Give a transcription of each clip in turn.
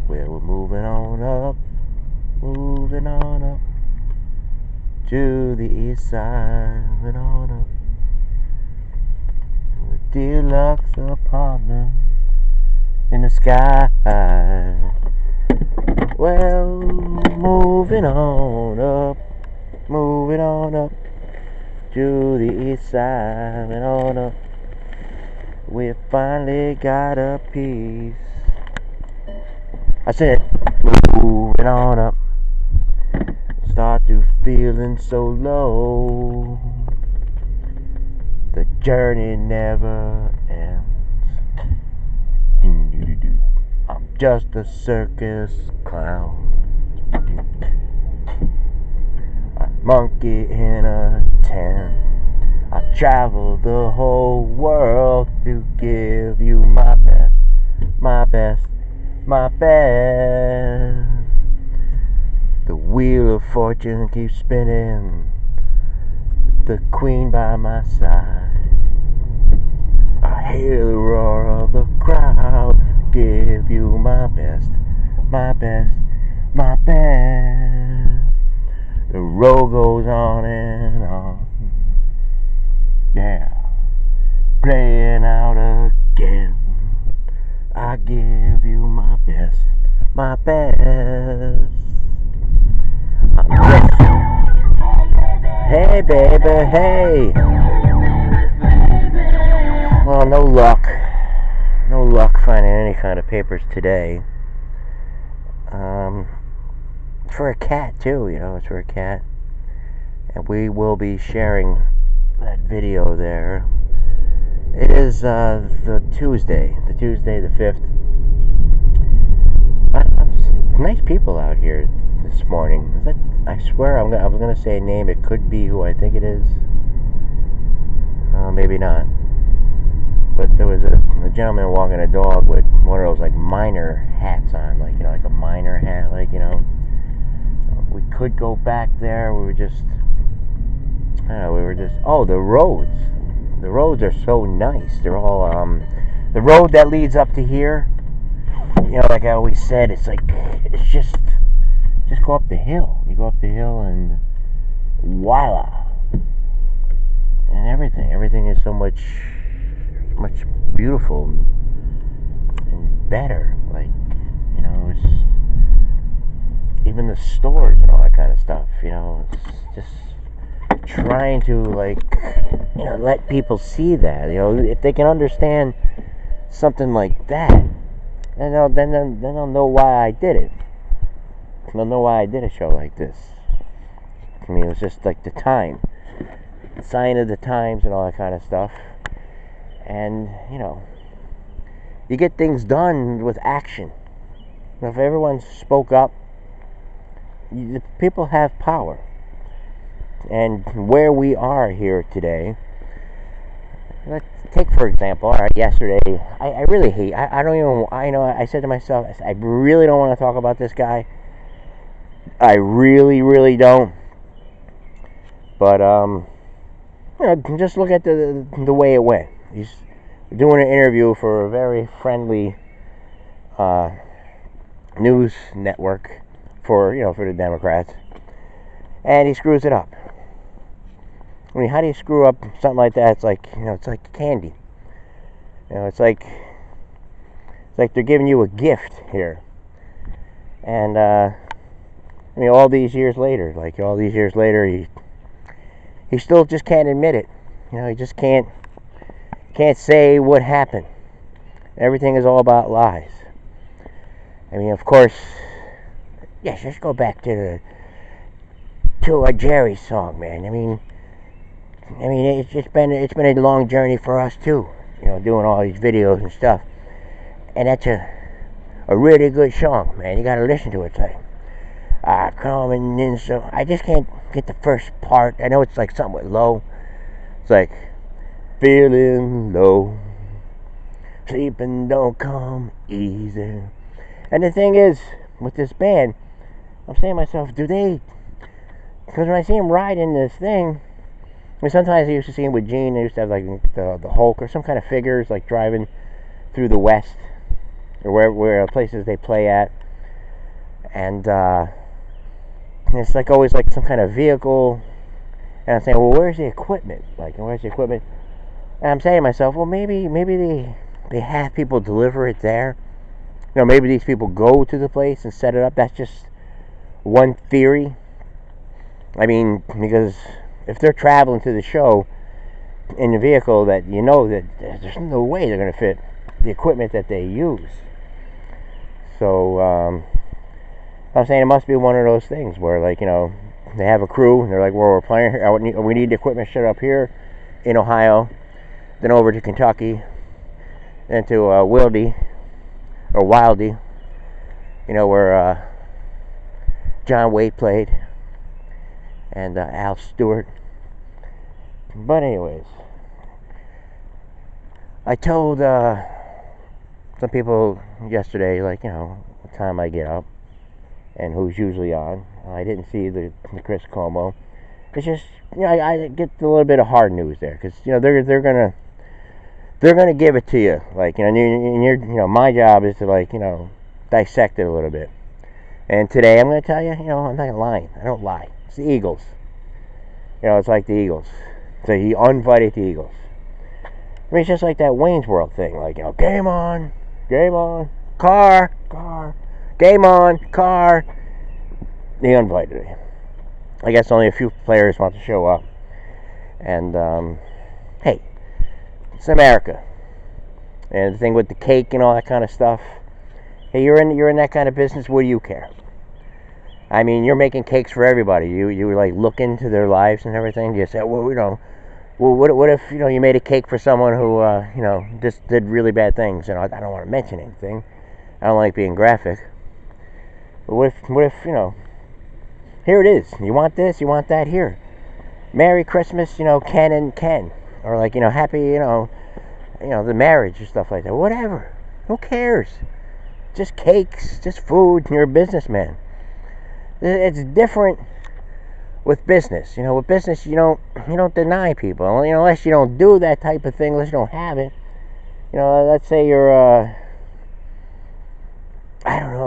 Well, we're moving on up to the east side, moving on up. Deluxe apartment in the sky. Well, moving on up to the east side, moving on up. We finally got a piece. I said, moving on up. Start to feeling so low. The journey never ends. I'm just a circus clown. A monkey in a tent. I travel the whole world to give you my best, my best, my best. The wheel of fortune keeps spinning, the queen by my side. I hear the roar of the crowd, give you my best, my best, my best. The road goes on and on. Yeah, playing out again. I give you my best, my best. Hey baby, hey. Well, no luck finding any kind of papers today. For a cat too, it's for a cat. And we will be sharing that video there. It is the Tuesday the 5th. Nice people out here this morning. I swear I was gonna say a name. It could be who I think it is. Maybe not. But there was a gentleman walking a dog with one of those like miner hats on, like a miner hat, We could go back there. We were just. Oh, the roads. The roads are so nice. They're all the road that leads up to here. Like I always said, it's just go up the hill. You go up the hill and voila. And everything is so much beautiful and better. It's even the stores and all that kind of stuff. It's just trying to let people see that. If they can understand something like that, then they'll know why I did it. They'll know why I did a show like this. I mean, it was just like the time, sign of the times and all that kind of stuff. And you get things done with action. If everyone spoke up, people have power. And where we are here today, let's take for example, all right, yesterday, I really hate, I don't even, I said to myself, I really don't want to talk about this guy. I really, really don't. But, just look at the way it went. He's doing an interview for a very friendly news network for the Democrats, and he screws it up. I mean, how do you screw up something like that? It's like candy. It's like they're giving you a gift here. And all these years later, he still just can't admit it. He just can't say what happened. Everything is all about lies. I mean, of course, yes, let's go back to a Jerry song, man. I mean, it's been a long journey for us too. Doing all these videos and stuff. And that's a really good song, man. You gotta listen to it. It's like, coming in so... I just can't get the first part. I know it's like something with low. It's like, feeling low. Sleeping don't come easy. And the thing is, with this band, I'm saying to myself, do they... Because when I see him ride in this thing... I mean, sometimes I used to see him with Gene. They used to have like the Hulk or some kind of figures, like driving through the West or where places they play at. And it's like always like some kind of vehicle. And I'm saying, well, where's the equipment? Like, where's the equipment? And I'm saying to myself, well, maybe they have people deliver it there. Maybe these people go to the place and set it up. That's just one theory. I mean, because if they're traveling to the show in a vehicle that that there's no way they're going to fit the equipment that they use. So I'm saying it must be one of those things where, like, they have a crew and they're like, well, we're playing here. We need the equipment set up here in Ohio, then over to Kentucky, then to Wildy or Wildy, where John Waite played, and Al Stewart. But anyways, I told some people yesterday, like, what time I get up and who's usually on. I didn't see the Chris Cuomo. It's just, I get a little bit of hard news there, because they're gonna give it to you, like, and your my job is to, like, dissect it a little bit. And today I'm gonna tell you, I'm not lying. I don't lie. It's the Eagles. It's like the Eagles. So he uninvited the Eagles. I mean, it's just like that Wayne's World thing, like, game on, car, game on, car. He uninvited it. I guess only a few players want to show up. And hey, it's America. And the thing with the cake and all that kind of stuff. Hey, you're in that kind of business. What do you care? I mean, you're making cakes for everybody. You like look into their lives and everything. You say, well, what if you made a cake for someone who just did really bad things? I don't want to mention anything. I don't like being graphic. But what if here it is. You want this? You want that? Here. Merry Christmas, Ken and Ken, or like happy, the marriage or stuff like that. Whatever. Who cares? Just cakes, just food. You're a businessman. It's different with business. With business, you don't deny people. Unless you don't do that type of thing, unless you don't have it. Let's say you're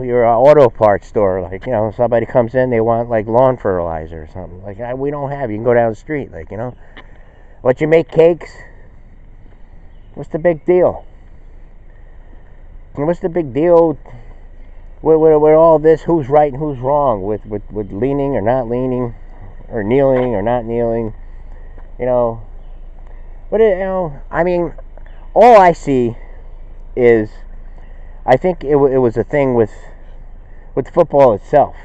you're an auto parts store. Like, somebody comes in, they want like lawn fertilizer or something. Like, we don't have. You can go down the street. Like, but you make cakes. What's the big deal? What's the big deal with all this? Who's right and who's wrong? With leaning or not leaning, or kneeling or not kneeling? But I mean, all I see is, I think it was a thing with football itself.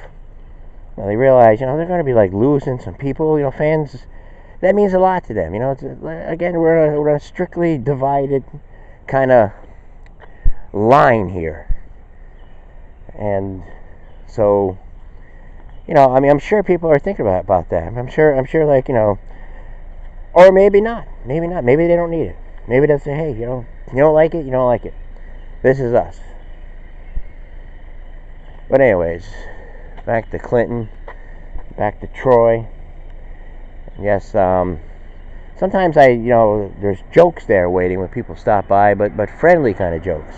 They realize, they're going to be like losing some people, fans. That means a lot to them. Again, we're on a strictly divided kind of line here, and so, I mean, I'm sure people are thinking about that. I'm sure, like, or maybe not. Maybe they don't need it. Maybe they'll say, hey, you don't like it. You don't like it. This is us. But anyways, back to Clinton, back to Troy. Yes, sometimes there's jokes there waiting when people stop by, but friendly kind of jokes.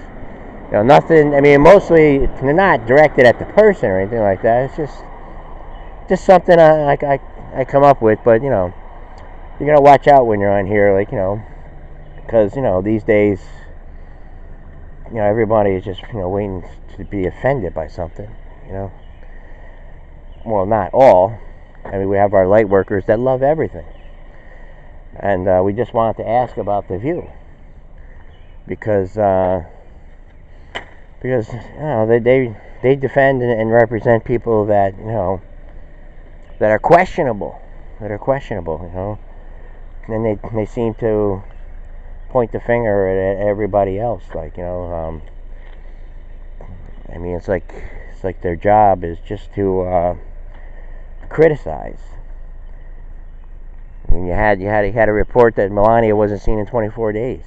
Nothing, I mean, mostly they're not directed at the person or anything like that. It's just something I come up with, but, you're going to watch out when you're on here, like, because, these days, everybody is just, waiting to be offended by something, Well, not all. I mean, we have our light workers that love everything. And we just wanted to ask about The View. Because they defend and represent people that, that are questionable. And they seem to point the finger at everybody else, like, I mean, it's like their job is just to criticize. I mean, you had a report that Melania wasn't seen in 24 days.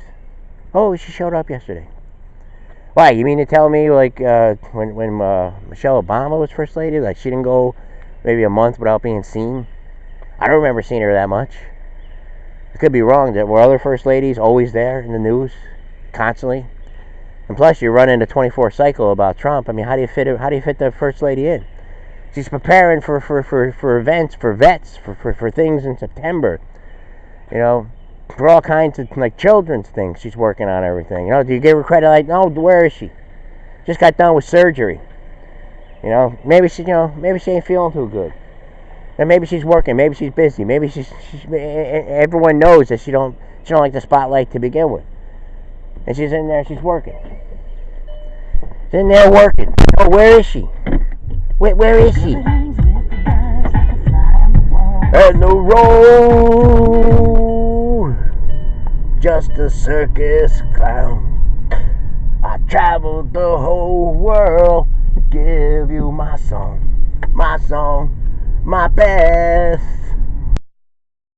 Oh, she showed up yesterday. Why? You mean to tell me, like, when Michelle Obama was first lady, like, she didn't go maybe a month without being seen? I don't remember seeing her that much. I could be wrong. Were other first ladies always there in the news, constantly? And plus, you run into 24 cycle about Trump. I mean, how do you fit it? How do you fit the first lady in? She's preparing for events, for vets, for things in September. You know, for all kinds of like children's things. She's working on everything. You know, do you give her credit? Like, no, where is she? Just got done with surgery. You know, maybe she ain't feeling too good. And maybe she's working. Maybe she's busy. Maybe she's everyone knows that she don't like the spotlight to begin with. And she's in there. She's working. She's in there working. Oh, where is she? Where is she? And the road, just a circus clown. I traveled the whole world, give you my song, my best.